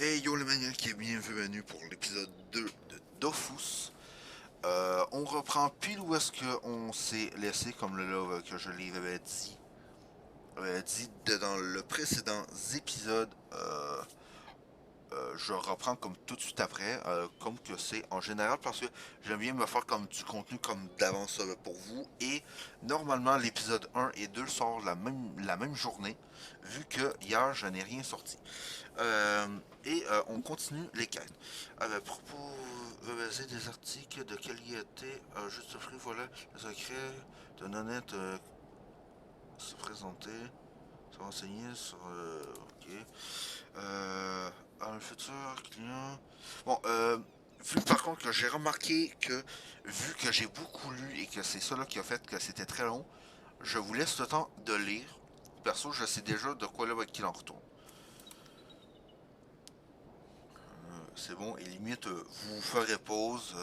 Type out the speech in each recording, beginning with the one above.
Hey yo les maniaques et bienvenue pour l'épisode 2 de Dofus. On reprend pile où est-ce qu'on s'est laissé comme que je l'avais dit dans le précédent épisode. Je reprends comme tout de suite après, comme que c'est en général parce que j'aime bien me faire comme du contenu comme d'avance pour vous. Et normalement l'épisode 1 et 2 sortent la même journée, vu que hier je n'ai rien sorti. On continue les quêtes. Proposer des articles de qualité, juste prix, voilà, le secret de Nonette se présenter, se renseigner sur. Ok. Un futur client. Bon, vu par contre que j'ai remarqué que, vu que j'ai beaucoup lu et que c'est ça là qui a fait que c'était très long, je vous laisse le temps de lire. Perso, je sais déjà de quoi là va qu'il en retourne. C'est bon, et limite, vous ferez pause.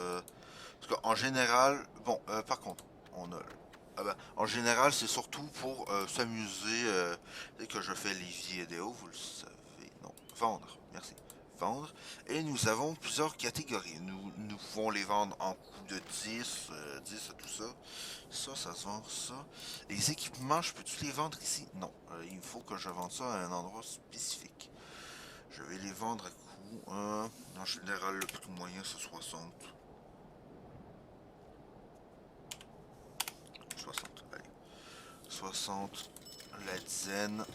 Parce qu'en général, bon, par contre, on a. En général, c'est surtout pour s'amuser. Dès que je fais les vidéos, vous le savez. Non, vendre, merci. Vendre. Et nous avons plusieurs catégories. Nous pouvons les vendre en coût de 10, 10 tout ça. Ça se vend, ça. Les équipements, je peux-tu les vendre ici? Non. Il faut que je vende ça à un endroit spécifique. Je vais les vendre à coût. En général, le prix moyen, c'est 60. 60, allez. 60, la dizaine.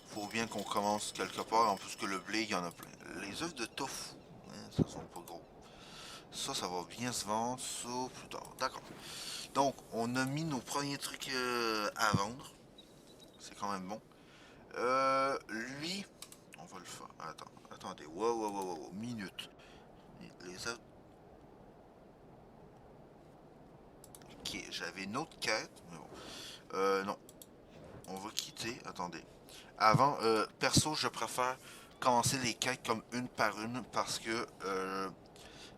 Faut bien qu'on commence quelque part, en plus que le blé, il y en a plein. Les œufs de tofu, hein, ça sont pas gros. Ça va bien se vendre, ça plus tard. D'accord. Donc, on a mis nos premiers trucs à vendre. C'est quand même bon. Lui, on va le faire. Attendez. Wow. Minute. Les œufs. Ok, j'avais une autre quête, mais bon. Non. On va quitter. Attendez. Avant, perso, je préfère commencer les quêtes comme une par une parce que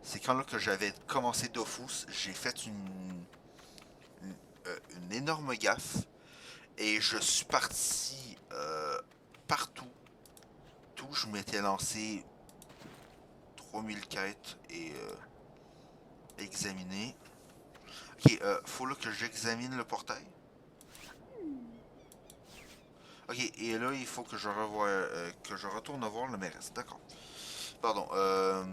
c'est quand là que j'avais commencé Dofus, j'ai fait une énorme gaffe et je suis parti partout. Tout, je m'étais lancé 3000 quêtes et examiné. Ok, faut là que j'examine le portail. Ok, et là, il faut que je revoie, que je retourne voir le mairesse. D'accord. Pardon. Euh,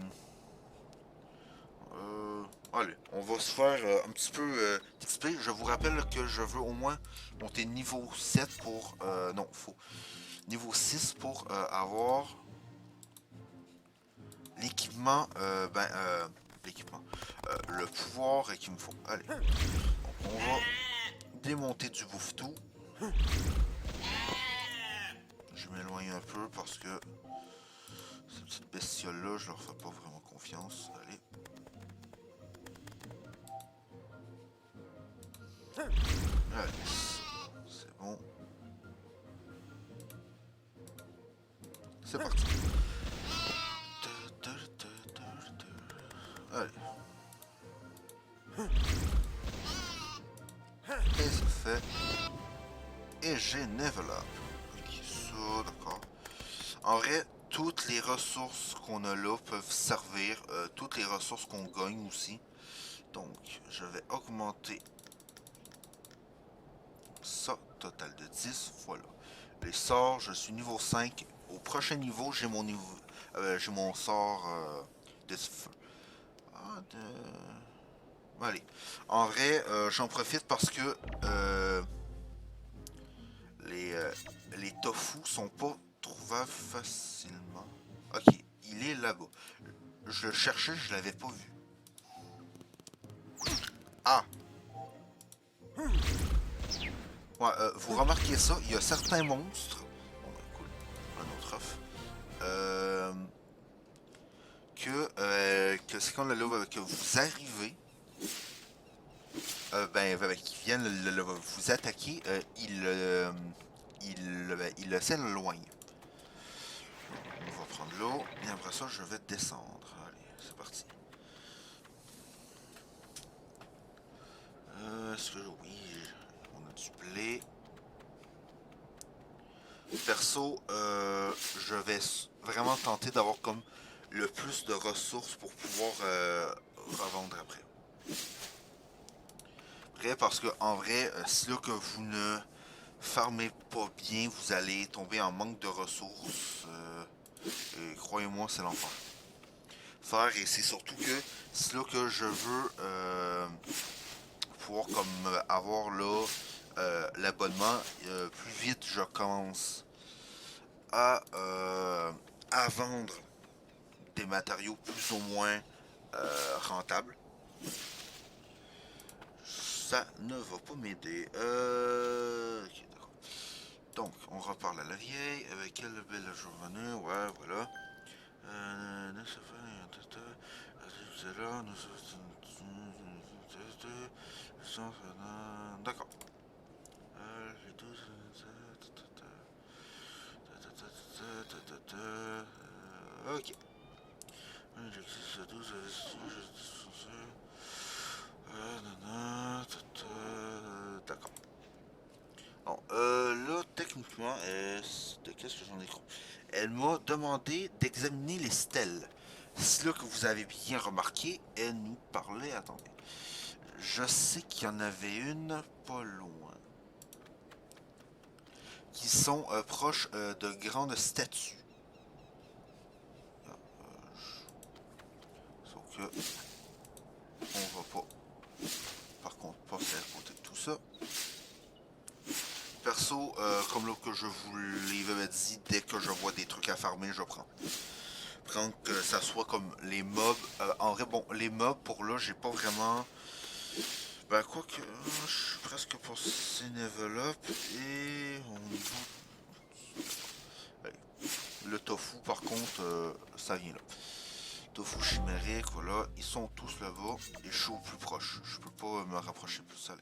Allez, on va se faire un petit peu d'XP. Je vous rappelle que je veux au moins monter niveau 7 pour. Non, faux. Niveau 6 pour avoir l'équipement. L'équipement. Le pouvoir qu'il me faut. Allez. Donc, on va démonter du bouffe-tout. Je m'éloigne un peu parce que ces petites bestioles-là, je leur fais pas vraiment confiance. Allez. Allez. C'est bon. C'est parti. Allez. Et c'est fait. Et j'ai level up. Ok, ça, d'accord. En vrai, toutes les ressources qu'on a là peuvent servir. Toutes les ressources qu'on gagne aussi. Donc, je vais augmenter ça. Total de 10. Voilà. Les sorts, je suis niveau 5. Au prochain niveau, j'ai mon niveau. J'ai mon sort de feu. Ah, Allez. En vrai, j'en profite parce que les, euh, les tofu sont pas trouvables facilement. Ok, il est là-bas. Je le cherchais, je l'avais pas vu. Ah, ouais, vous remarquez ça, il y a certains monstres. Bon, ben, cool, un autre œuf. Euh, que c'est quand que vous arrivez, qu'ils viennent vous attaquer, il s'éloigne. On va prendre l'eau, et après ça, je vais descendre. Allez, c'est parti. Est-ce que oui, on a du blé. Perso, je vais vraiment tenter d'avoir comme le plus de ressources pour pouvoir revendre après. Après, parce que en vrai, si là que vous ne farmez pas bien, vous allez tomber en manque de ressources. Et croyez-moi, c'est l'enfer. Faire, et c'est surtout que si là que je veux pouvoir comme avoir là l'abonnement, plus vite je commence à, euh, à vendre des matériaux plus ou moins rentables. Ça ne va pas m'aider. Ok, d'accord. Donc, on reparle à la vieille. Avec quelle belle journée. Ouais, voilà. D'accord. Les 12. Ok. D'accord. Bon, là, techniquement, qu'est-ce que j'en ai compris? Elle m'a demandé d'examiner les stèles. C'est là que vous avez bien remarqué, elle nous parlait. Attendez. Je sais qu'il y en avait une pas loin. Qui sont proches de grandes statues. Sauf que on va pas, par contre, passer à côté de tout ça. Perso, comme là que je vous l'avais dit, dès que je vois des trucs à farmer, je prends. Prends que ça soit comme les mobs. En vrai, bon, les mobs, pour là, j'ai pas vraiment... Ben, quoi que... je suis presque passé level up. Et... Ouais. Le tofu, par contre, ça vient là. Tofu chimérique, voilà. Ils sont tous là-bas. Et je suis au plus proche. Je peux pas me rapprocher plus salé.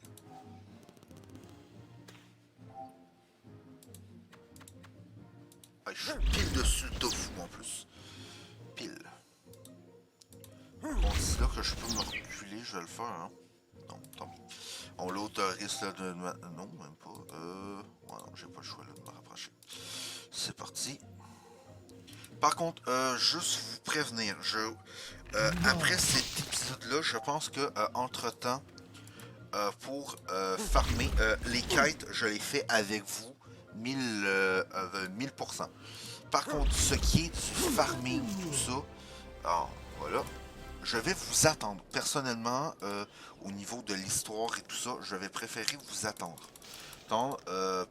Ah, je suis pile dessus le tofu en plus. Pile. Bon, d'ici là que je peux me reculer, je vais le faire, hein. Non, tant pis. On l'autorise là de... Non, même pas. Ouais, non, j'ai pas le choix là de me rapprocher. C'est parti. Par contre, juste vous prévenir, après cet épisode-là, je pense que entre-temps, pour farmer, les kites, je les fais avec vous, 1000%. Par contre, ce qui est du farming, tout ça, alors, voilà, je vais vous attendre. Personnellement, au niveau de l'histoire et tout ça, je vais préférer vous attendre.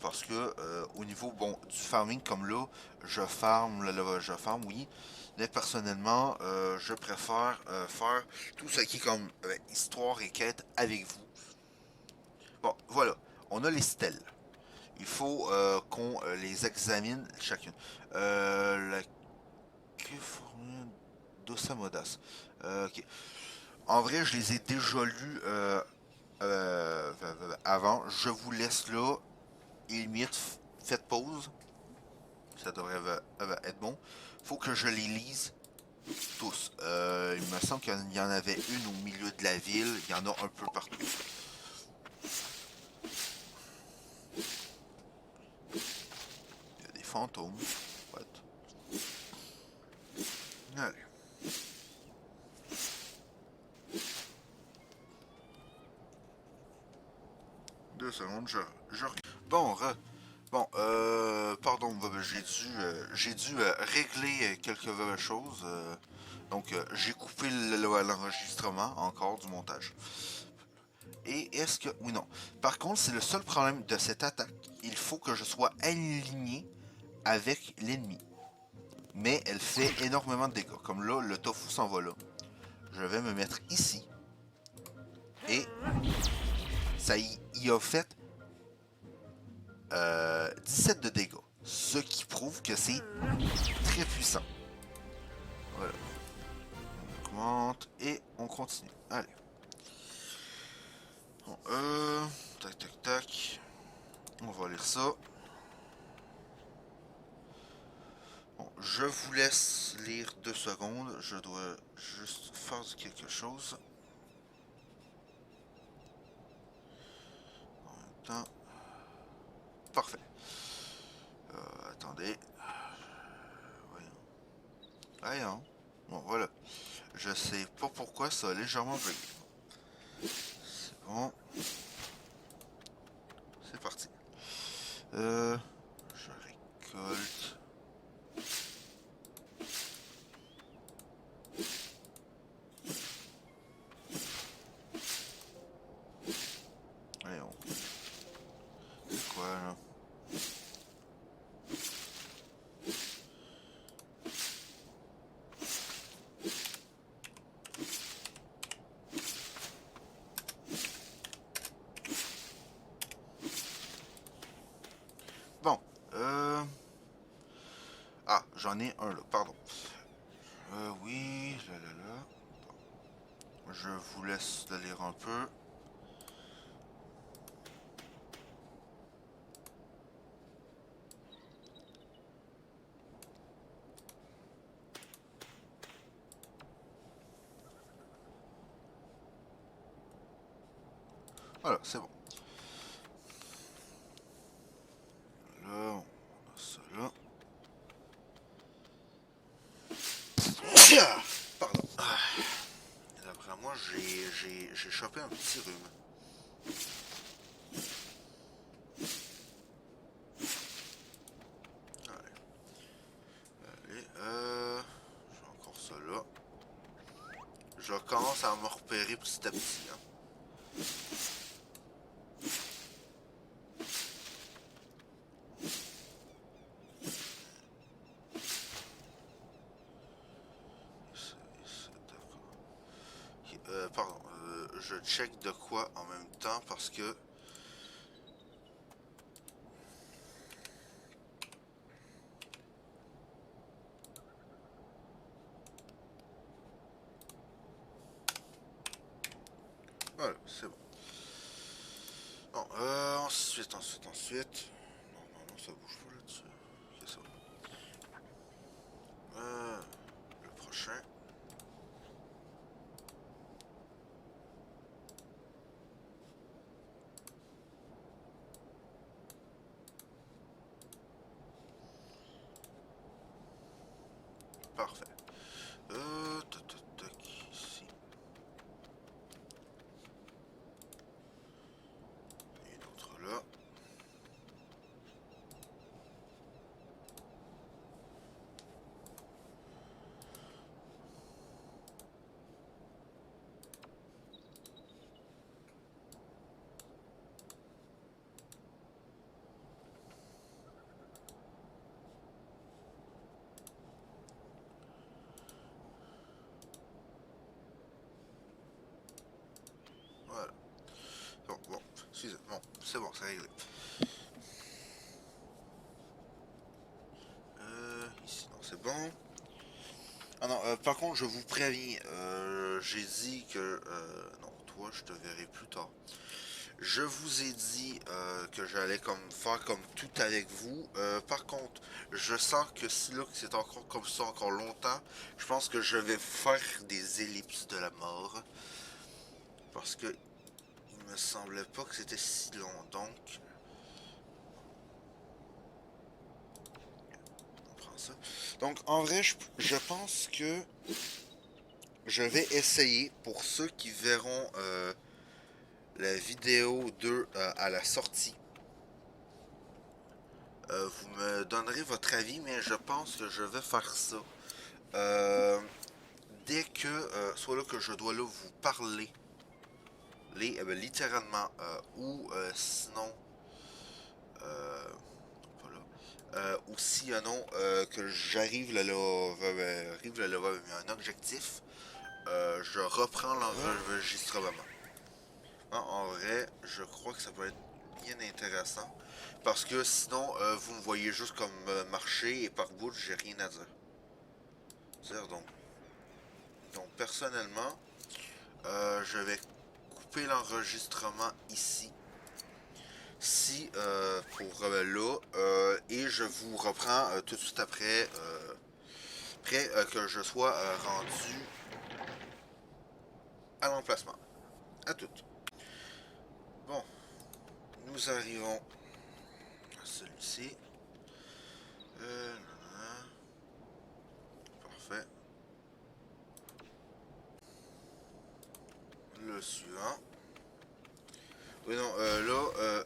Parce que au niveau bon du farming comme là, je farme oui, mais personnellement, je préfère faire tout ce qui est comme histoire et quête avec vous. Bon, voilà, on a les stèles. Il faut qu'on les examine chacune. La queue d'Osamodas. Ok. En vrai, je les ai déjà lus avant. Je vous laisse là. Et limite, faites pause. Ça devrait être bon. Faut que je les lise tous. Il me semble qu'il y en avait une au milieu de la ville. Il y en a un peu partout. Il y a des fantômes. What? Allez. Deux secondes, je... Bon, bon, pardon, j'ai dû régler quelques choses. Donc, j'ai coupé l'enregistrement encore du montage. Et est-ce que... Oui, non. Par contre, c'est le seul problème de cette attaque. Il faut que je sois aligné avec l'ennemi. Mais elle fait énormément de dégâts. Comme là, le tofu s'en va là. Je vais me mettre ici. Et ça y a fait 17 de dégâts. Ce qui prouve que c'est très puissant. Voilà. On augmente et on continue. Allez. Bon, tac, tac, tac. On va lire ça. Bon, je vous laisse lire 2 secondes. Je dois juste faire quelque chose. En même temps. Parfait. Attendez. Voyons. Voyons. Bon, voilà. Je sais pas pourquoi ça a légèrement bugué. C'est bon. C'est parti. Je récolte. Voyons. C'est quoi là? Bon. Ah, j'en ai un là, pardon. Oui, là. Je vous laisse le lire un peu. Voilà, c'est bon. Là, on a ça là. Tiens! Pardon. Et d'après moi, j'ai chopé un petit rhume. Allez, j'ai encore ça là. Je commence à me repérer petit à petit. Hein. Pardon, je check de quoi en même temps parce que voilà, c'est bon. Bon, ensuite. Non, ça bouge pas là-dessus. C'est ça. Le prochain. Parfait. Tac, ici. Et une autre là. Voilà. Bon, excusez, bon, c'est bon, c'est réglé. Ici, non, c'est bon. Ah non, par contre, je vous préviens, j'ai dit que... non, toi, je te verrai plus tard. Je vous ai dit que j'allais comme faire comme tout avec vous. Par contre, je sens que si là, que c'est encore comme ça encore longtemps, je pense que je vais faire des ellipses de la mort. Parce que il me semblait pas que c'était si long. Donc, on prend ça. Donc, en vrai, je pense que je vais essayer pour ceux qui verront la vidéo 2 à la sortie. Vous me donnerez votre avis, mais je pense que je vais faire ça. Dès que, soit là que je dois là vous parler, littéralement, ou sinon, pas là, ou sinon que j'arrive là, arrive là, un objectif, je reprends l'enregistrement. En vrai, je crois que ça peut être bien intéressant. Parce que sinon, vous me voyez juste comme marcher et par bout, j'ai rien à dire. Donc personnellement, je vais couper l'enregistrement ici. Si pour là, et je vous reprends tout de suite après, que je sois rendu à l'emplacement. À toutes. Bon, nous arrivons à celui-ci. Nanana. Parfait. Le suivant. Oui, non, là,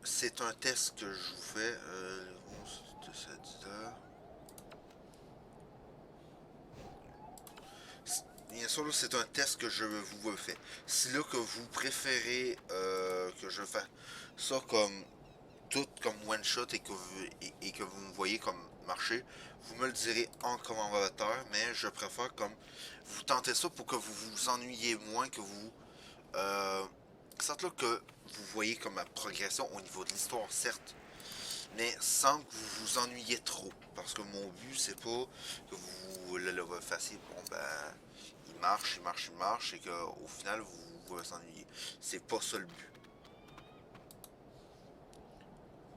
c'est un test que je vous fais. De cette Bien sûr, là, c'est un test que je vous fais. Si là que vous préférez que je fasse ça comme tout comme one shot et que vous me voyez comme marcher, vous me le direz en commentaire, mais je préfère comme vous tentez ça pour que vous vous ennuyiez moins, que vous certes là que vous voyez comme ma progression au niveau de l'histoire, certes, mais sans que vous vous ennuyiez trop. Parce que mon but, c'est pas que vous le fassiez, bon ben, il marche, il marche, il marche, et qu'au final, vous vous ennuyez. C'est pas ça le but.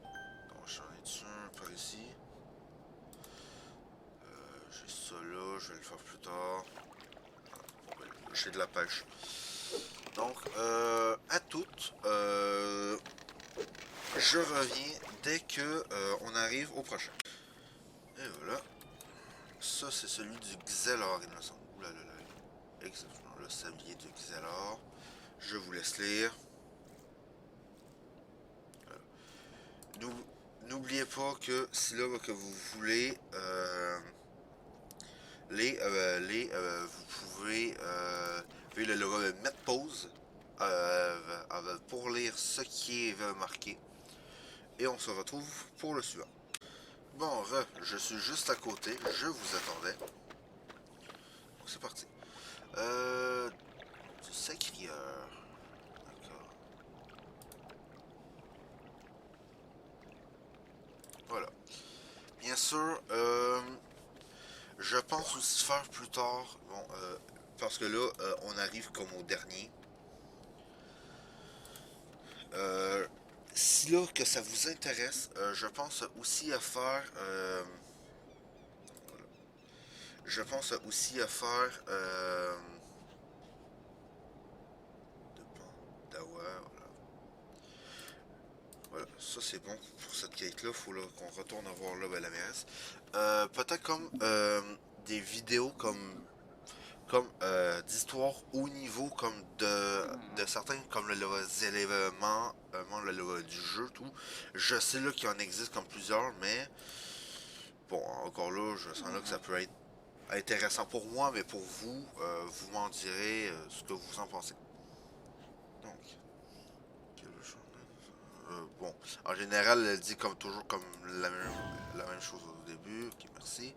Donc, j'en ai dessus un par ici. J'ai ça là, je vais le faire plus tard. Bon, ben, j'ai de la pêche. Donc, à toutes, je reviens dès que on arrive au prochain. Et voilà. Ça, c'est celui du Xelor, il me semble. Ouh là là là. Exactement, le sablier du Xelor. Je vous laisse lire. N'oubliez pas que si là que vous voulez vous pouvez mettre pause pour lire ce qui est marqué. Et on se retrouve pour le suivant. Bon, je suis juste à côté, je vous attendais. Donc c'est parti. Du sacrieur. D'accord. Voilà. Bien sûr, je pense aussi faire plus tard. Bon, parce que là, on arrive comme au dernier. Si là que ça vous intéresse, je pense aussi à faire. Je pense aussi à faire. De Pandawa, voilà. Voilà, ça c'est bon pour cette quête-là. Faut qu'on retourne voir là, ben, la mairesse. Peut-être comme des vidéos comme d'histoire haut niveau, comme de certains, comme les éléments du jeu, tout. Je sais là qu'il en existe comme plusieurs, mais bon, encore là, je sens là que ça peut être intéressant pour moi, mais pour vous, vous m'en direz ce que vous en pensez. Donc, bon, en général, elle dit comme toujours comme la même chose au début. Ok, merci.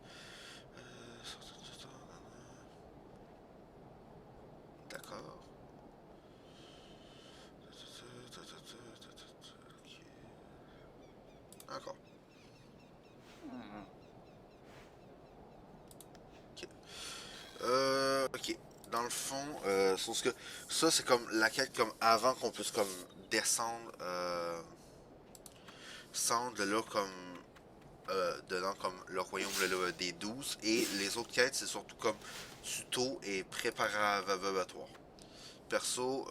D'accord. D'accord. Ok. Ok. Dans le fond, sauf que ça c'est comme la quête comme avant qu'on puisse comme descendre, descendre de là comme dedans comme le royaume là, des 12 et les autres quêtes c'est surtout comme tuto et préparatoire. Perso,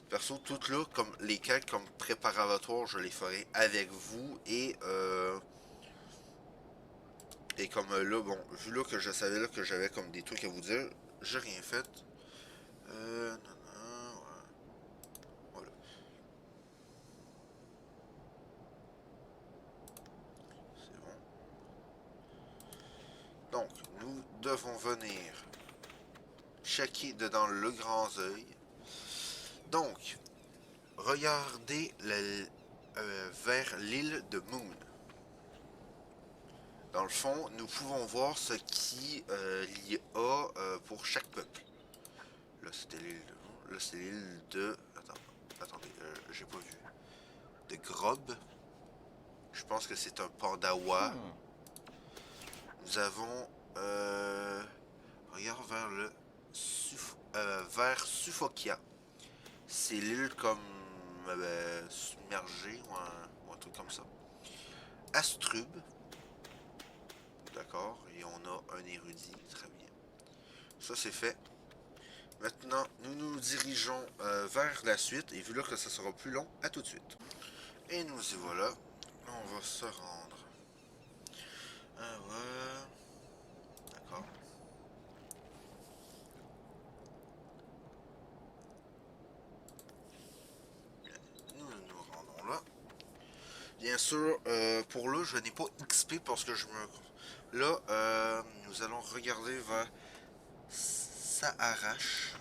perso toutes là comme les quêtes comme préparatoire je les ferai avec vous et comme là bon vu là que je savais là que j'avais comme des trucs à vous dire, j'ai rien fait. Non, non, voilà. C'est bon. Donc, nous devons venir checker dedans le grand œil. Donc, regardez vers l'île de Moon. Dans le fond, nous pouvons voir ce qu'il y a pour chaque peuple. Là, c'était l'île de Moon. Là, c'est l'île de... Attendez, j'ai pas vu. De Grob. Je pense que c'est un Pandawa. Nous avons... regarde vers le... vers Suffokia. C'est l'île comme submergée ou un truc comme ça. Astrub. D'accord. Et on a un érudit. Très bien. Ça c'est fait. Maintenant, nous nous dirigeons vers la suite. Et vu là que ça sera plus long, à tout de suite. Et nous y voilà. On va se rendre bien sûr, pour là, je n'ai pas XP parce que je me... Là, nous allons regarder vers ça arrache.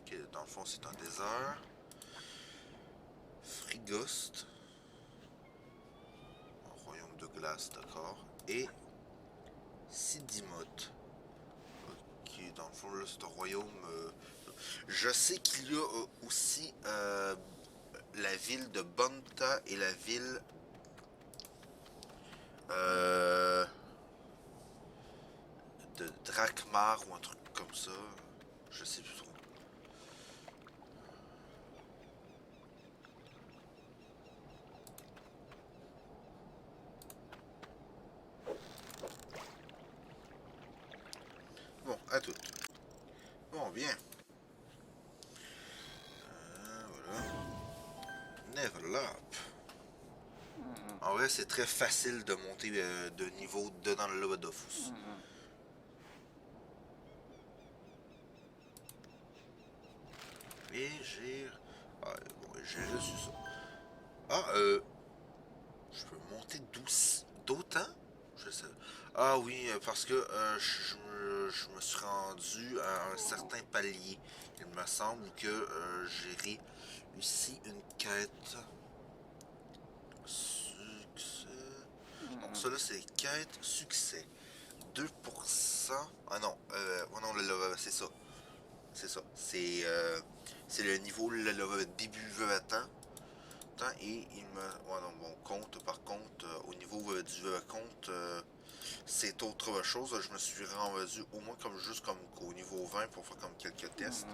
Ok, dans le fond, c'est un désert. Frigost. Un royaume de glace, d'accord. Et Sidimoth. Ok, dans le fond, là, c'est un royaume... Je sais qu'il y a aussi la ville de Bonta et la ville... Euh, de Drakmar ou un truc comme ça. Je sais plus trop. Bon, à tout. Bon, bien. Voilà. Level up. En vrai, c'est très facile de monter de niveau dedans le Lava Dofus. Et j'ai... Ah, bon, j'ai juste eu ça. Ah, je peux monter d'autant? Je sais. Ah oui, parce que je me suis rendu à un certain palier. Il me semble que j'ai réussi une quête. Succès. Donc ça là c'est quête succès. 2%. Ah non, oh non, c'est ça. C'est ça. C'est le niveau, le début Vevatan. Et il me. Ouais, non, mon compte, par contre, au niveau du compte, c'est autre chose. Je me suis rendu au moins comme juste comme au niveau 20 pour faire comme quelques tests.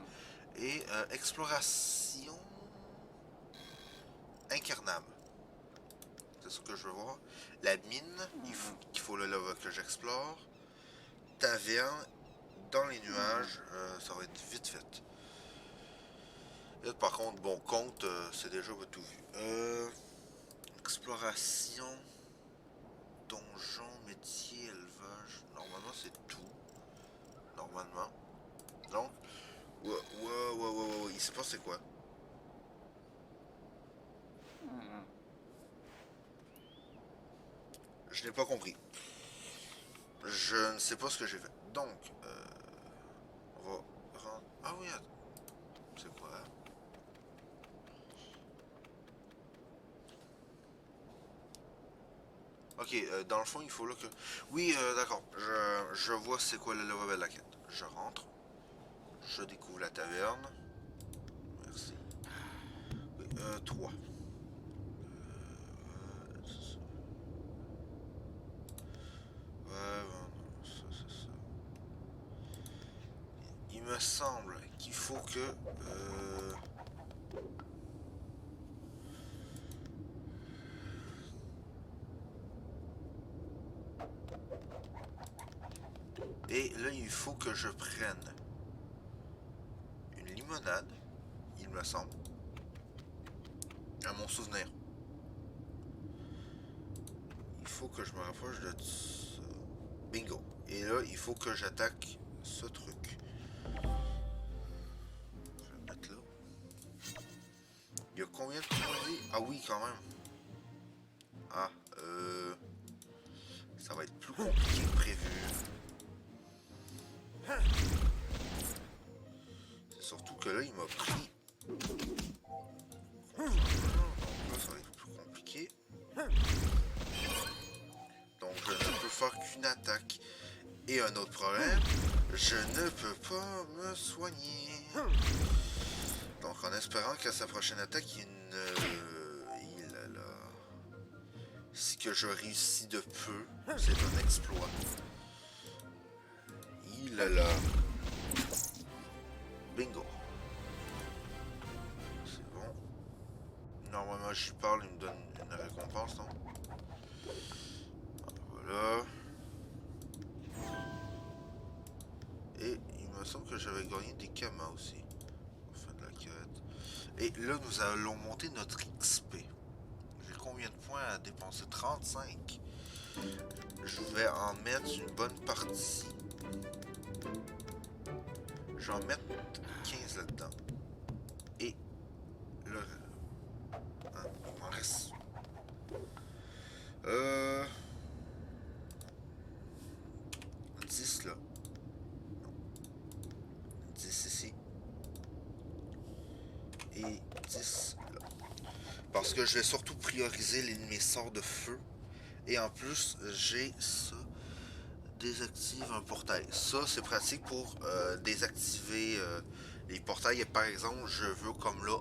Et exploration incarnable. C'est ce que je veux voir. La mine, il faut que j'explore. Taverne, dans les nuages, ça va être vite fait. Là, par contre, bon, compte, c'est déjà tout vu. Exploration, donjon, métier, élevage. Normalement, c'est tout. Normalement. Donc, ouais, il sait pas c'est quoi. Je n'ai pas compris. Je ne sais pas ce que j'ai fait. Donc, on va rendre... Ah oui, attends. C'est quoi? Ok, dans le fond, il faut là que... Oui, d'accord. Je vois c'est quoi le level de la quête. Je rentre. Je découvre la taverne. Merci. Oui, 3. Ouais, ça. Il me semble qu'il faut que... Et là, il faut que je prenne une limonade, il me semble, à mon souvenir. Il faut que je me rapproche de ça. Bingo. Et là, il faut que j'attaque ce truc. Je vais le mettre là. Il y a combien de points? Ah oui, quand même. Ah, ça va être plus compliqué que prévu. C'est surtout que là, il m'a pris. Donc là, ça va être plus compliqué. Donc je ne peux faire qu'une attaque. Et un autre problème, je ne peux pas me soigner. Donc en espérant qu'à sa prochaine attaque, il a là. Si que je réussis de peu, c'est un exploit. Il a là. Bingo. C'est bon. Normalement, j'y parle, il me donne une récompense, non? Voilà. Et il me semble que j'avais gagné des kamas aussi. Fin de la quête. Et là, nous allons monter notre XP. J'ai combien de points à dépenser? 35. Je vais en mettre une bonne partie. Je vais en mettre 15 là-dedans. Et le... Hein, il m'en reste 10 là. Non. 10 ici. Et 10 là. Parce que je vais surtout prioriser mes sorts de feu. Et en plus, j'ai ça. Désactive un portail. Ça, c'est pratique pour désactiver les portails. Et par exemple, je veux comme là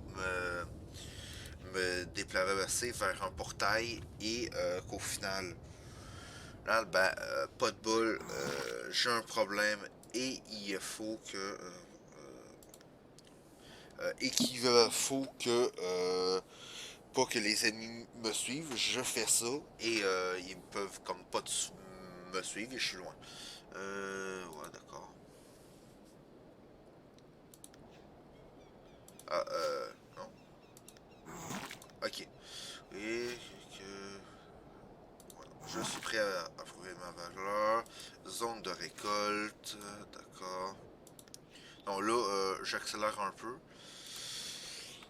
me déplacer vers un portail et qu'au final, là, ben, pas de bol, j'ai un problème et il faut que pas que les ennemis me suivent, je fais ça et ils peuvent comme pas me suivre et je suis loin. Ouais, d'accord. Ah, non. Ok. Et que... Voilà. Je suis prêt à approuver ma valeur. Zone de récolte. D'accord. Donc là, j'accélère un peu.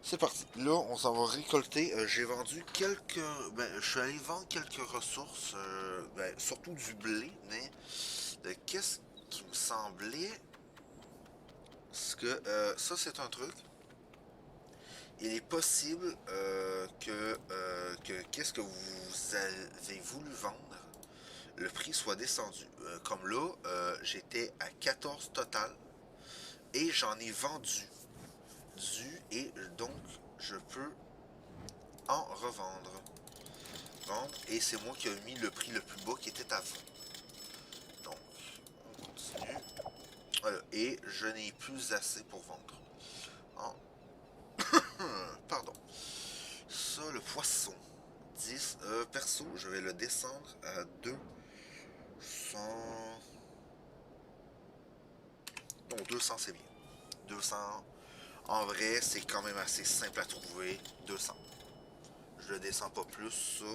C'est parti. Là, on s'en va récolter. J'ai vendu quelques... Ben, je suis allé vendre quelques ressources. Ben, surtout du blé. Mais qu'est-ce qui me semblait... Parce que ça, c'est un truc. Il est possible que qu'est-ce que vous avez voulu vendre, le prix soit descendu. Comme là, j'étais à 14 total et j'en ai vendu et donc je peux en revendre. Vendre, et c'est moi qui ai mis le prix le plus bas qui était à 20. Donc, on continue. Et je n'ai plus assez pour vendre. Oh. Pardon. Ça, le poisson. 10. Perso, je vais le descendre à 200. Non, 200 c'est bien. 200. En vrai, c'est quand même assez simple à trouver. 200. Je le descends pas plus, ça.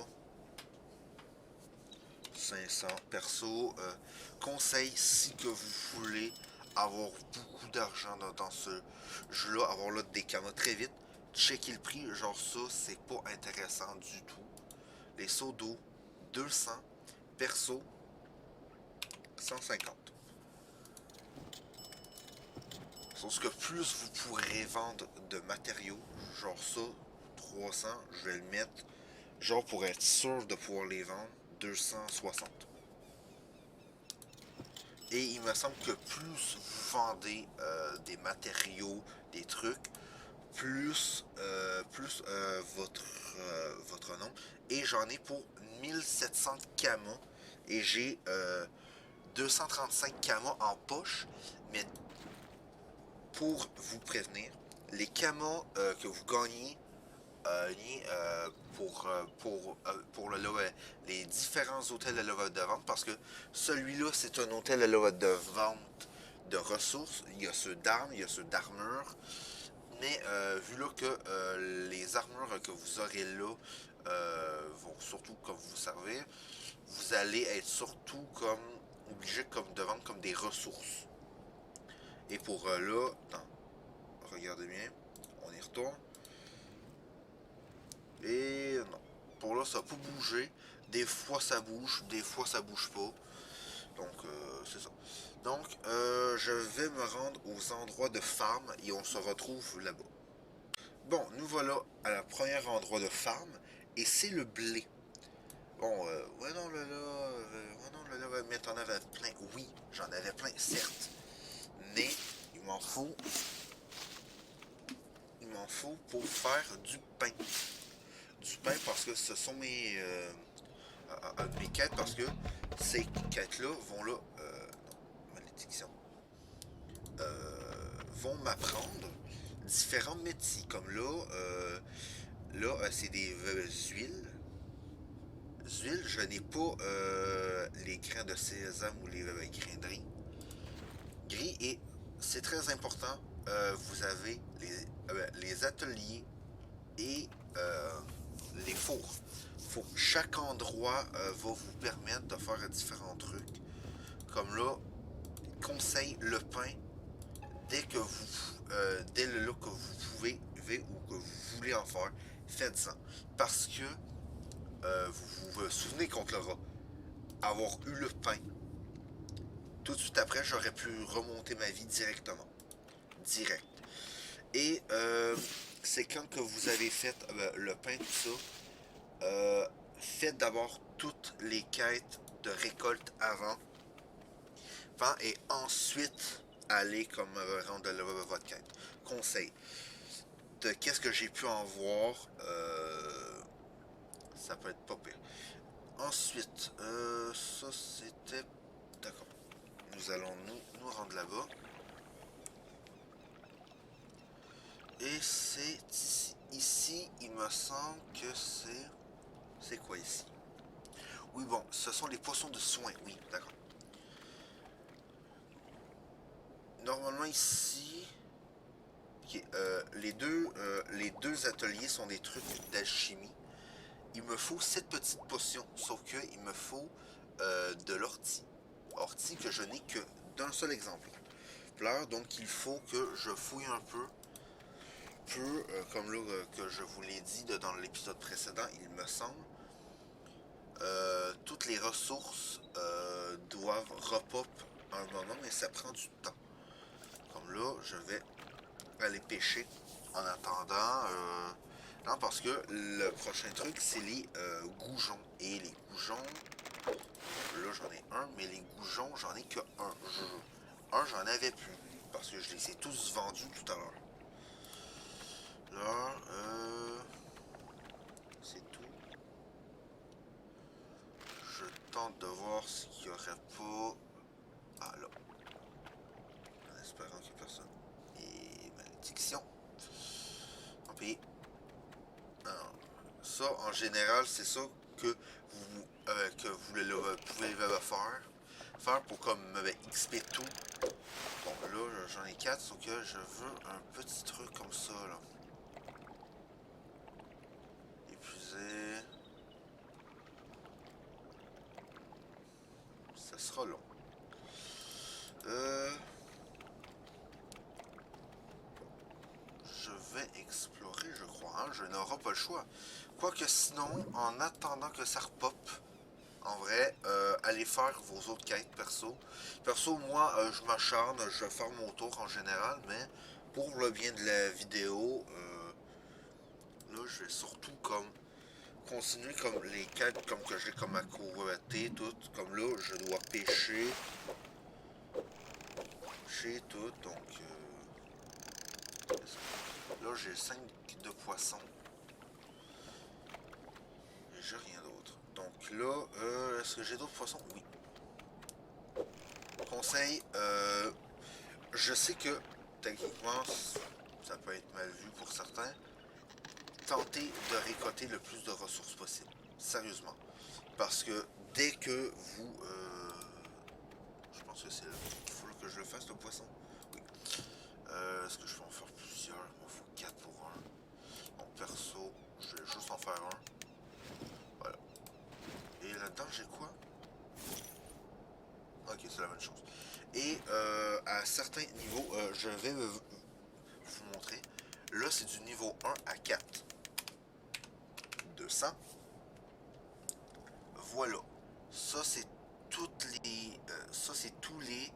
500. Perso, conseil si que vous voulez avoir beaucoup d'argent dans ce jeu-là, avoir là des camas très vite, checker le prix, genre ça, c'est pas intéressant du tout. Les seaux d'eau, 200. Perso, 150. Sauf que plus vous pourrez vendre de matériaux, genre ça, 300, je vais le mettre, genre pour être sûr de pouvoir les vendre, 260. Et il me semble que plus vous vendez des matériaux, des trucs, plus votre nombre. Et j'en ai pour 1700 kamas. Et j'ai 235 kamas en poche. Mais pour vous prévenir, les kamas que vous gagnez pour les différents hôtels de level de vente, parce que celui-là, c'est un hôtel de level de vente de ressources. Il y a ceux d'armes, il y a ceux d'armure. Mais vu là que les armures que vous aurez là vont surtout comme vous servir, vous allez être surtout comme obligé comme de vendre comme des ressources. Et pour là, non, regardez bien, on y retourne. Et non, pour là ça n'a pas bougé. Des fois ça bouge, des fois ça bouge pas. Donc c'est ça. Donc je vais me rendre aux endroits de farm et on se retrouve là-bas. Bon, nous voilà à la première endroit de farm et c'est le blé. Bon, ouais non là, mais t'en avais plein. Oui, j'en avais plein, certes. Mais il m'en faut pour faire du pain. Du pain parce que ce sont mes quêtes, parce que ces quêtes-là vont là, non, malédiction, vont m'apprendre différents métiers. Comme là, c'est des huiles. Huiles, je n'ai pas les grains de sésame ou les grains de riz. Gris, et c'est très important, vous avez les ateliers et les fours. Chaque endroit va vous permettre de faire différents trucs. Comme là, conseil le pain, dès le là que vous pouvez ou que vous voulez en faire, faites-en. Parce que vous vous souvenez contre le rat, avoir eu le pain tout de suite après, j'aurais pu remonter ma vie directement. Direct. Et c'est quand que vous avez fait le pain, tout ça, faites d'abord toutes les quêtes de récolte et ensuite allez comme rendre votre quête. Conseil. De qu'est-ce que j'ai pu en voir, ça peut être pas pire. Ensuite, ça c'était... D'accord. Nous allons nous rendre là-bas. Et c'est ici, il me semble que c'est... C'est quoi ici? Oui, bon, ce sont les potions de soins. Oui, d'accord. Normalement ici... Okay, les deux ateliers sont des trucs d'alchimie. Il me faut cette petite potion, sauf que il me faut de l'ortie. Ortie que je n'ai que d'un seul exemplaire. Donc il faut que je fouille un peu, comme là que je vous l'ai dit dans l'épisode précédent, il me semble. Toutes les ressources doivent repop un moment, mais ça prend du temps. Comme là, je vais aller pêcher en attendant. Non, parce que le prochain truc, c'est les goujons. Et les goujons, là j'en ai un, mais les goujons, j'en ai que un. J'en avais plus, parce que je les ai tous vendus tout à l'heure. Là, c'est tout. Je tente de voir s'il n'y aurait pas... Ah là. En espérant qu'il n'y ait personne. Et malédiction. Tant pis. Alors, ça, en général, c'est ça que vous pouvez faire pour comme XP tout. Bon, là, j'en ai 4, sauf que je veux un petit truc comme ça, là. Épuisé. Ça sera long. Je vais explorer, je crois. Hein? Je n'aurai pas le choix. Quoique sinon, en attendant que ça repop, en vrai, allez faire vos autres quêtes perso. Perso, moi, je m'acharne, je vais faire mon tour en général, mais pour le bien de la vidéo, là, je vais surtout comme continuer comme les quêtes comme que j'ai comme à côté, tout. Comme là, je dois pêcher tout, donc... là, j'ai 5 de poissons. Et j'ai rien d'autre. Donc là, est-ce que j'ai d'autres poissons? Oui. Conseil, je sais que techniquement, ça peut être mal vu pour certains. Tentez de récolter le plus de ressources possible. Sérieusement. Parce que dès que vous... je pense que c'est là qu'il faut que je le fasse, le poisson. Oui. Est-ce que je peux en faire plusieurs? Il m'en faut 4 pour un. Bon, perso, je vais juste en faire un. Voilà. Et là-dedans, j'ai quoi? Ok, c'est la même chose. Et à certains niveaux, je vais vous montrer. Là, c'est du niveau 1 à 4. 200. Voilà. Ça, c'est toutes les... ça, c'est tous les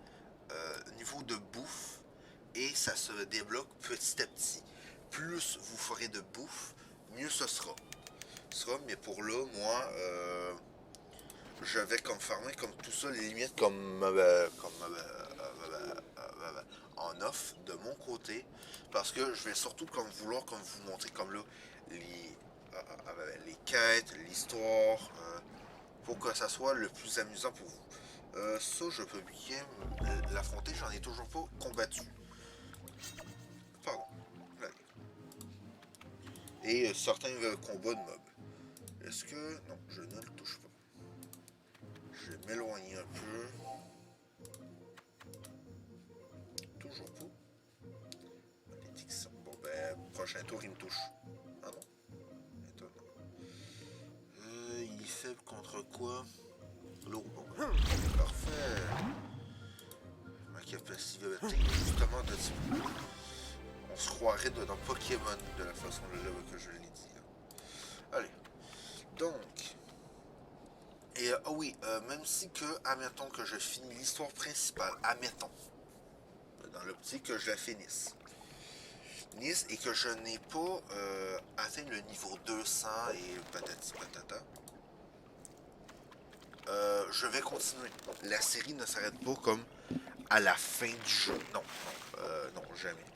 niveaux de bouffe. Et ça se débloque petit à petit. Plus vous ferez de bouffe, mieux ce sera. Mais pour là, moi, je vais comme farmer comme tout ça, les limites comme en off de mon côté, parce que je vais surtout comme vouloir comme vous montrer comme là les quêtes, l'histoire, pour que ça soit le plus amusant pour vous. Ça, je peux bien l'affronter, j'en ai toujours pas combattu. Pardon. Et certains combats de mobs. Est-ce que... Non, je ne le touche pas. Je vais m'éloigner un peu. Toujours pas. Malédiction. Bon ben, prochain tour, il me touche. Ah non. Étonnant. Il est faible contre quoi? L'eau. Bon, parfait. Ma capacité justement de type. On se croirait dans Pokémon de la façon que je l'ai dit. Allez. Donc, Et ah oui, même si que, admettons que je finis l'histoire principale, admettons, dans l'optique que je la finisse, et que je n'ai pas atteint le niveau 200 et patati patata, je vais continuer. La série ne s'arrête pas comme à la fin du jeu. Non, non, non, jamais.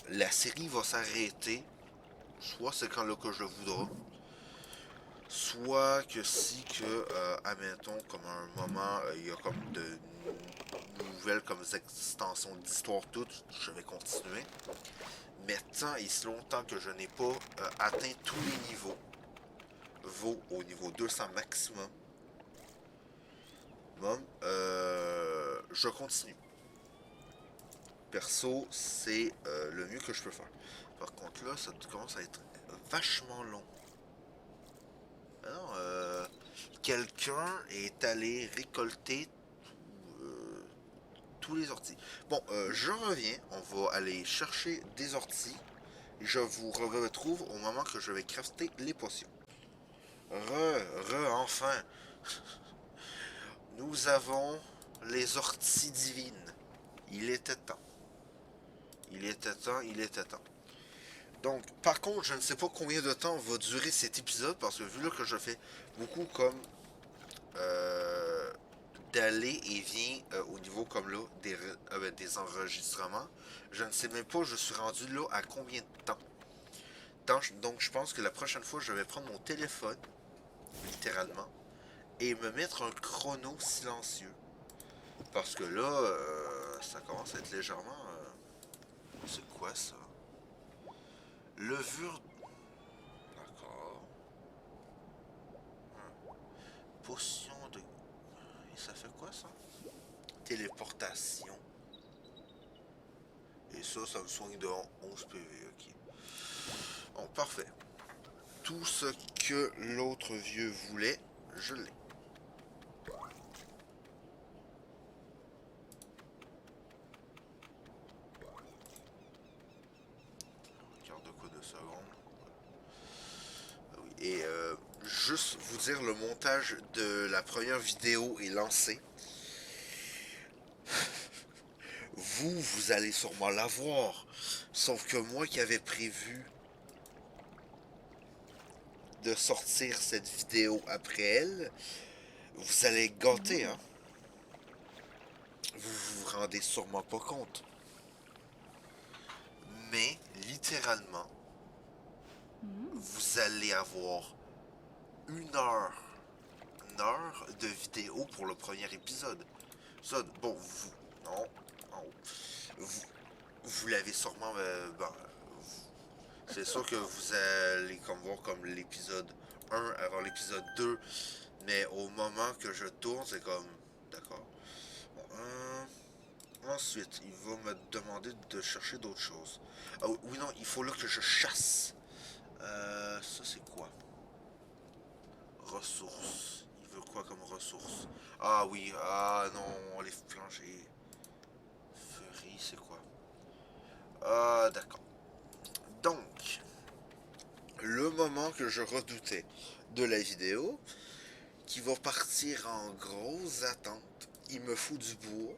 La série va s'arrêter, soit c'est quand là que je le voudrais, soit que si que, admettons, comme à un moment, il y a comme de nouvelles comme extensions d'histoire toutes, je vais continuer. Mais tant et si longtemps que je n'ai pas atteint tous les niveaux, vaut au niveau 200 maximum, je continue. Perso, c'est le mieux que je peux faire. Par contre là, ça commence à être vachement long. Alors, quelqu'un est allé récolter euh, tous les orties. Bon, je reviens. On va aller chercher des orties. Je vous retrouve au moment que je vais crafter les potions. Enfin. Nous avons les orties divines. Il était temps. Il était temps, il était temps. Donc, par contre, je ne sais pas combien de temps va durer cet épisode, parce que vu là que je fais beaucoup comme euh, d'aller et vient au niveau comme là des enregistrements, je ne sais même pas je suis rendu là à combien de temps. Donc, je pense que la prochaine fois, je vais prendre mon téléphone, littéralement, et me mettre un chrono silencieux. Parce que là, ça commence à être légèrement... c'est quoi ça? Levure... D'accord. Potion de... Et ça fait quoi ça? Téléportation. Et ça me soigne de 11 PV, ok. Bon, parfait. Tout ce que l'autre vieux voulait, je l'ai. Regarde de quoi 2 secondes. Ah oui. Et juste vous dire, le montage de la première vidéo est lancé. Vous allez sûrement la voir. Sauf que moi qui avais prévu de sortir cette vidéo après elle, vous allez être gâté, hein. Vous vous rendez sûrement pas compte. Mais, littéralement, vous allez avoir une heure de vidéo pour le premier épisode. Ça, bon, vous, non, non, vous, vous l'avez sûrement, c'est sûr que vous allez comme voir comme l'épisode 1 avant l'épisode 2, mais au moment que je tourne, c'est comme, d'accord. Bon, ensuite, il va me demander de chercher d'autres choses. Ah oui, non, il faut là que je chasse. Ça c'est quoi? Ressources. Il veut quoi comme ressources? Ah oui, ah non, les planches et... Furie, c'est quoi? Ah, d'accord. Donc, le moment que je redoutais de la vidéo, qui va partir en grosse attente, il me faut du bois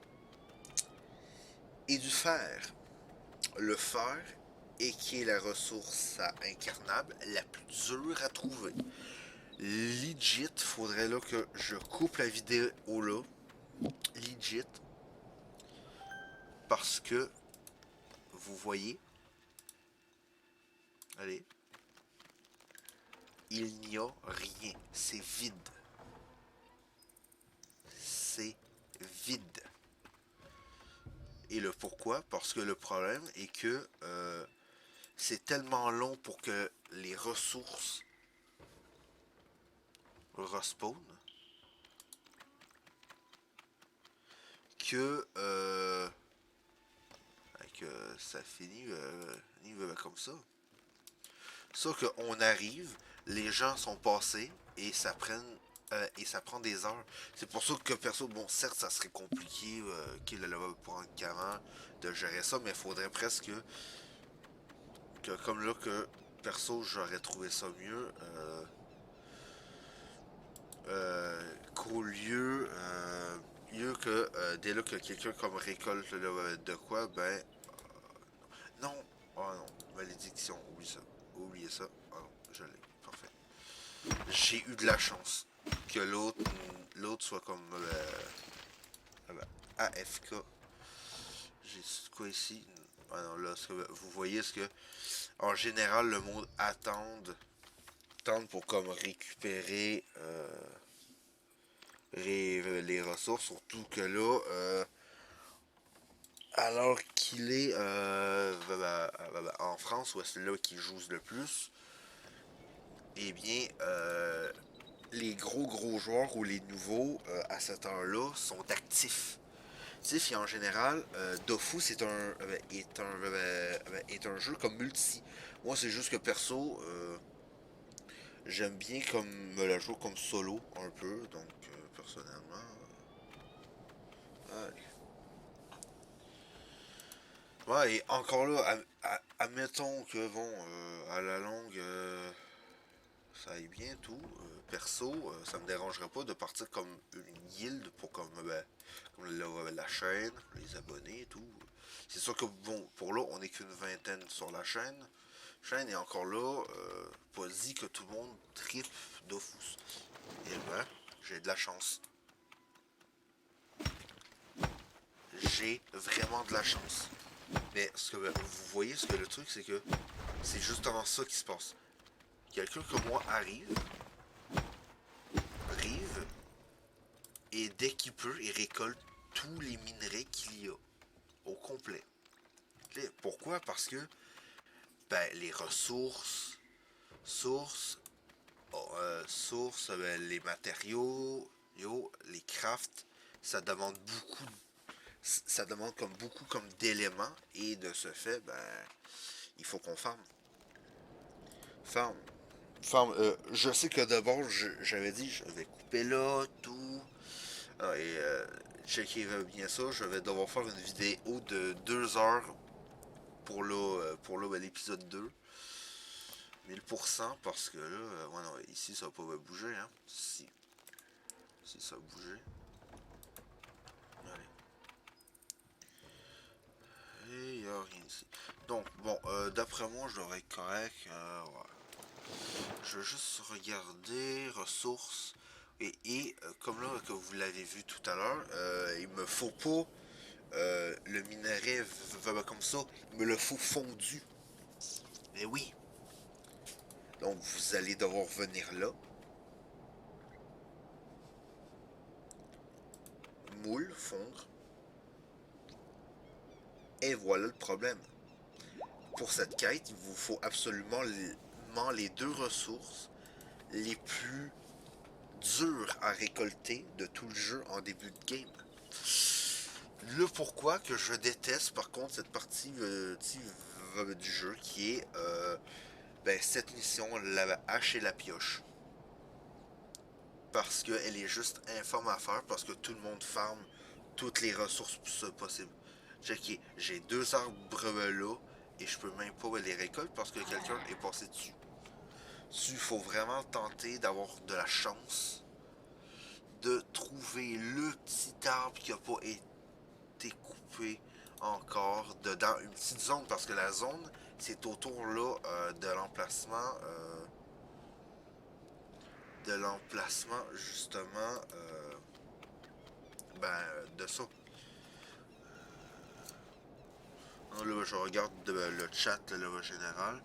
et du fer. Le fer, et qui est la ressource incarnable la plus dure à trouver. Legit, faudrait là que je coupe la vidéo là. Legit. Parce que, vous voyez, allez, il n'y a rien. C'est vide. C'est vide. Et le pourquoi? Parce que le problème est que c'est tellement long pour que les ressources respawn que ça finit comme ça. Sauf qu'on arrive, les gens sont passés et ça prend des heures. C'est pour ça que perso, bon, certes, ça serait compliqué qu'il le level pour un gamin de gérer ça, mais il faudrait presque que, comme là, que perso, j'aurais trouvé ça mieux. qu'au lieu, lieu que dès là que quelqu'un comme récolte là, de quoi, ben non, oh non, malédiction, oublie ça, oubliez ça, oh non, je l'ai, parfait. J'ai eu de la chance que l'autre soit comme AFK. J'ai quoi ici? Ah non, là, vous voyez ce que en général le monde tente pour comme récupérer les ressources, surtout que là, alors qu'il est en France, où c'est là qu'il joue le plus, eh bien, les gros joueurs ou les nouveaux à cette heure-là sont actifs. Et en général, Dofus est un jeu comme multi. Moi, c'est juste que perso, j'aime bien comme me la jouer comme solo un peu, donc personnellement. Allez. Ouais, et encore là, admettons que bon, à la longue, ça aille bien tout. Perso, ça me dérangerait pas de partir comme une guilde pour comme la chaîne, les abonnés et tout. C'est sûr que bon, pour là, on est qu'une vingtaine sur la chaîne. Chaîne est encore là, pas dit que tout le monde tripe Dofus. Et ben, j'ai de la chance. J'ai vraiment de la chance. Mais ce que vous voyez, ce que le truc, c'est que c'est justement ça qui se passe. Quelqu'un comme moi arrive, et dès qu'il peut, il récolte tous les minerais qu'il y a, au complet. Pourquoi? Parce que les sources, les matériaux, les crafts, ça demande ça demande comme beaucoup comme d'éléments et de ce fait, il faut qu'on farme. Farm. Je sais que d'abord, j'avais dit, je vais couper là, tout. Ah, et checker bien ça, je vais devoir faire une vidéo de 2 heures pour l'épisode 2. 1000% parce que là, ouais, non, ici ça va pas bouger, hein. Si ça a bougé. Allez. Et il n'y a rien ici. Donc, bon, d'après moi, je devrais être correct. Ouais. Je vais juste regarder ressources. Comme là que vous l'avez vu tout à l'heure, il me faut pas le minerai comme ça. Il me le faut fondu. Mais oui. Donc vous allez devoir venir là. Moule, fondre. Et voilà le problème. Pour cette quête, il vous faut absolument les deux ressources les plus dures à récolter de tout le jeu en début de game. Le pourquoi que je déteste par contre cette partie du jeu qui est cette mission, la hache et la pioche. Parce qu'elle est juste informe à faire, parce que tout le monde farme toutes les ressources possibles. Checké, j'ai 2 arbres là et je peux même pas les récolter parce que quelqu'un est passé dessus. Il faut vraiment tenter d'avoir de la chance de trouver le petit arbre qui n'a pas été coupé encore dans une petite zone parce que la zone c'est autour là de l'emplacement justement de ça. Là, je regarde le chat le général.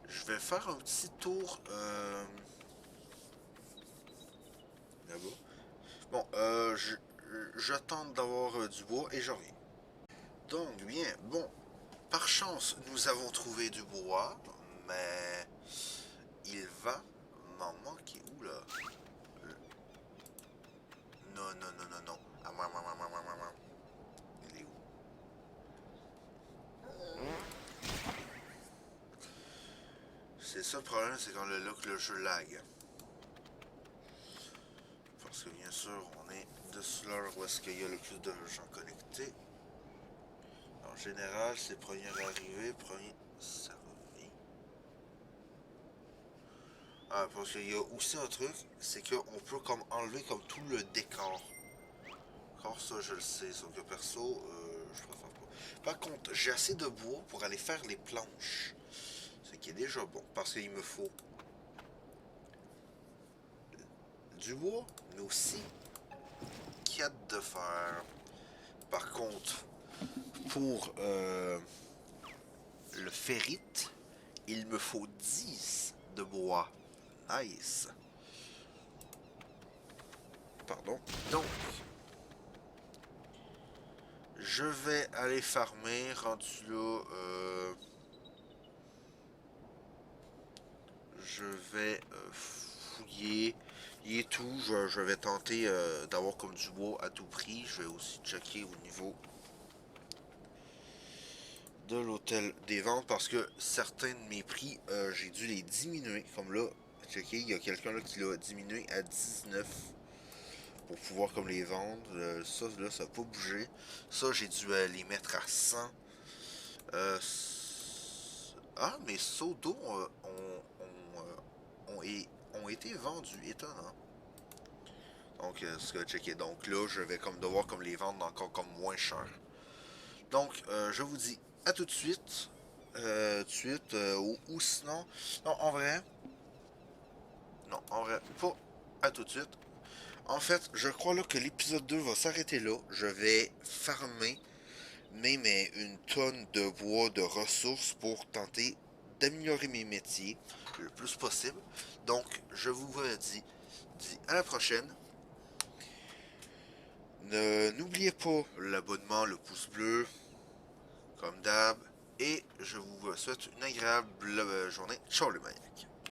Je vais faire un petit tour là-bas. Bon, je tente d'avoir du bois et je reviens. Donc, bien, bon, par chance, nous avons trouvé du bois, mais il va m'en manquer où là? Non, non, non, non, non. Ah, il est où? C'est ça le problème, c'est quand le jeu lag. Parce que bien sûr, on est de l'heure où est-ce qu'il y a le plus de gens connectés. En général, c'est premier arrivé, premier servi. Ah, parce qu'il y a aussi un truc, c'est qu'on peut comme enlever comme tout le décor. Encore ça, je le sais, sauf que perso, je préfère pas. Par contre, j'ai assez de bois pour aller faire les planches. Ce qui est déjà bon, parce qu'il me faut du bois, mais aussi 4 de fer. Par contre, pour le ferrite, il me faut 10 de bois. Nice. Pardon. Donc, je vais aller farmer, rendu là. Je vais fouiller et tout. Je vais tenter d'avoir comme du bois à tout prix. Je vais aussi checker au niveau de l'hôtel des ventes parce que certains de mes prix, j'ai dû les diminuer. Comme là, checker, il y a quelqu'un là qui l'a diminué à 19 pour pouvoir comme les vendre. Ça, là, ça n'a pas bougé. Ça, j'ai dû les mettre à 100. Ah, mes seaux d'eau ont été vendus. Étonnant. Donc, ce que checker. Donc là, je vais comme devoir comme les vendre encore comme moins cher. Donc, je vous dis à tout de suite. Tout de suite. Ou sinon. Non, en vrai. Non, en vrai, pas à tout de suite. En fait, je crois là que l'épisode 2 va s'arrêter là. Je vais farmer mais une tonne de bois, de ressources pour tenter d'améliorer mes métiers le plus possible. Donc, je vous dis à la prochaine. N'oubliez pas l'abonnement, le pouce bleu, comme d'hab. Et je vous souhaite une agréable journée. Ciao les maniaques.